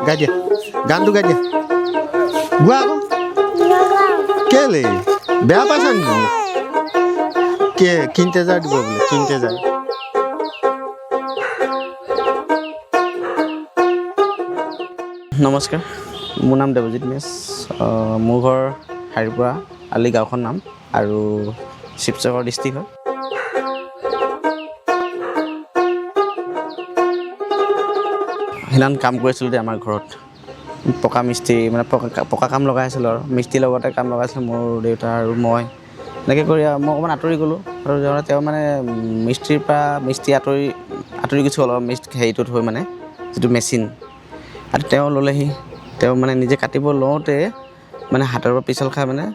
গাই দিয়া গানটো গাই দিয়া গোৱা আকৌ কেলে বেয়া পাইছা নেকি কে কিনতে যা দিব বোলে কিনতে যা নমস্কাৰ মোৰ নাম দেৱজিৎ মেছ মোৰ ঘৰ হাৰিপুৰা আলি গাঁওখন নাম আৰু শিৱসাগৰ ডিষ্ট্ৰিক্ট হয় সেইদিনাখন কাম কৰিছিলোঁ দেই আমাৰ ঘৰত পকা মিস্ত্ৰী মানে পকা কাম লগাই আছিলোঁ আৰু মিস্ত্ৰীৰ লগতে কাম লগাইছিলোঁ মোৰ দেউতা আৰু মই এনেকৈ কৰি মই অকণমান আঁতৰি গ'লোঁ আৰু তেওঁ মানে মিস্ত্ৰী আঁতৰি গৈছোঁ অলপ হেৰিটোত হৈ মানে যিটো মেচিন আৰু তেওঁ ল'লেহি তেওঁ মানে নিজে কাটিব লওঁতে মানে হাতৰ পৰা পিছল খাই মানে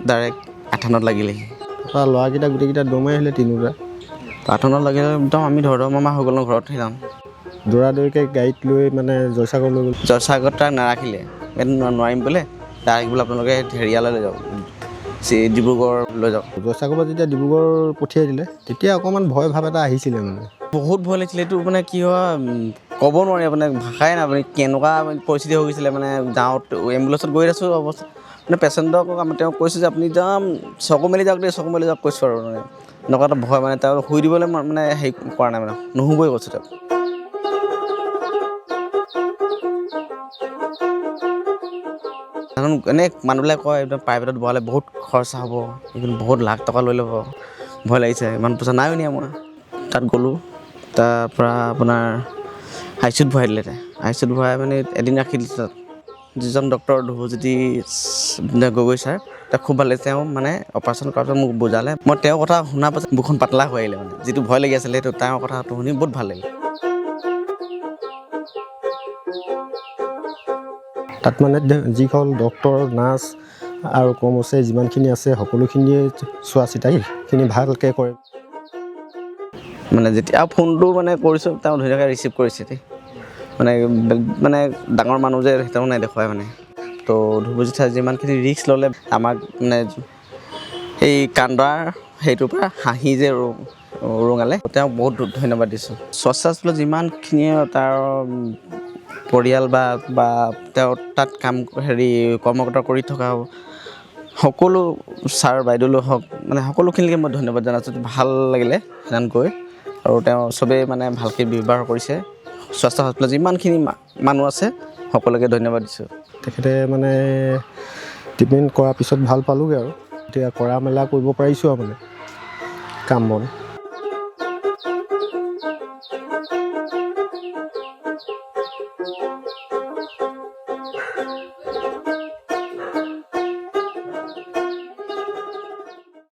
ডাইৰেক্ট আঠানত লাগিলেহি তাৰপৰা ল'ৰাকেইটা গোটেইকেইটা দৌৰ মাৰি আহিলে তিনিওটা আঠানত লাগিলে একদম আমি ধৰ-ধৰ-মাৰ হৈ গ'লোঁ ঘৰত সেইদিনাখন দৌৰা-দৌৰিকৈ গাড়ীত লৈ মানে জয়সাগৰ লৈ গ'ল জয়সাগৰত তাক নাৰাখিলে নোৱাৰিম বোলে ডাইৰেক্ট বোলে আপোনালোকে হেৰিয়ালৈ লৈ যাওক ডিব্ৰুগড় লৈ যাওক জয়সাগৰৰ পৰা যেতিয়া ডিব্ৰুগড় পঠিয়াই দিলে তেতিয়া অকণমান ভয় ভাৱ এটা আহিছিলে মানে বহুত ভয় লাগিছিলে এইটো মানে কি হয় ক'ব নোৱাৰি মানে ভাষাই নাই আপুনি কেনেকুৱা পৰিস্থিতি হৈ গৈছিলে মানে যাওঁত এম্বুলেঞ্চত গৈ আছোঁ অৱস্থা মানে পেচেণ্টক তেওঁ কৈছোঁ যে আপুনি একদম চকু মেলি যাওক দেই চকু মেলি যাওক কৈছোঁ আৰু মানে এনেকুৱা এটা ভয় মানে তেওঁ শুই দিবলৈ মানে হেৰি কৰা নাই মানে নুশুবই কৈছোঁ তেওঁক এনেই মানুহবিলাকে কয় একদম প্ৰাইভেটত বহালে বহুত খৰচা হ'ব এইখিনি বহুত লাখ টকা লৈ ল'ব ভয় লাগিছে ইমান পইচা নাইও নিয়া মই তাত গ'লোঁ তাৰপৰা আপোনাৰ আই চি ইউত ভৰাই দিলে আই চি ইউত ভৰাই মানে এদিন ৰাখি দিছে তাত যিজন ডক্টৰ ধ্ৰুৱজ্যোতি গগৈ ছাৰ তেওঁ খুব ভাল লাগিছে তেওঁ মানে অপাৰেশ্যন কৰাৰ পিছত মোক বুজালে মই তেওঁৰ কথা শুনাৰ পাছত বুকুখন পাতলা হৈ আহিলে মানে যিটো ভয় লাগি আছিলে সেইটো তেওঁৰ কথাটো শুনি বহুত ভাল লাগিলে তাত মানে যিসকল ডক্তৰ নাৰ্ছ আৰু কৰ্মচাৰী যিমানখিনি আছে সকলোখিনিয়ে চোৱা চিতাখিনি ভালকৈ কৰে মানে যেতিয়া ফোনটো মানে কৰিছোঁ তেওঁ ধুনীয়াকৈ ৰিচিভ কৰিছে দেই মানে ডাঙৰ মানুহ যে তেওঁ নাই দেখুৱাই মানে তো ধ্ৰুৱজ্যোতি ছাৰে যিমানখিনি ৰিস্ক ল'লে আমাক মানে এই কান্দাৰ সেইটোৰ পৰা হাঁহি যে উৰুঙালে তেওঁক বহুত ধন্যবাদ দিছোঁ স্বচ্ছাস্ফূৰ্ত যিমানখিনিয়ে তাৰ পৰিয়াল বা তেওঁ তাত কৰ্মৰত কৰি থকা সকলো ছাৰ বাইদেউলৈ হওক মানে সকলোখিনিকে মই ধন্যবাদ জনাইছোঁ ভাল লাগিলে সেইদিনাখন গৈ আৰু তেওঁ চবেই মানে ভালকৈ ব্যৱহাৰ কৰিছে স্বাস্থ্য হস্পিটেলত যিমানখিনি মানুহ আছে সকলোকে ধন্যবাদ দিছোঁ তেখেতে মানে ট্ৰিটমেণ্ট কৰাৰ পিছত ভাল পালোঁগৈ আৰু এতিয়া কৰা মেলা কৰিব পাৰিছোঁ আৰু মানে কাম বন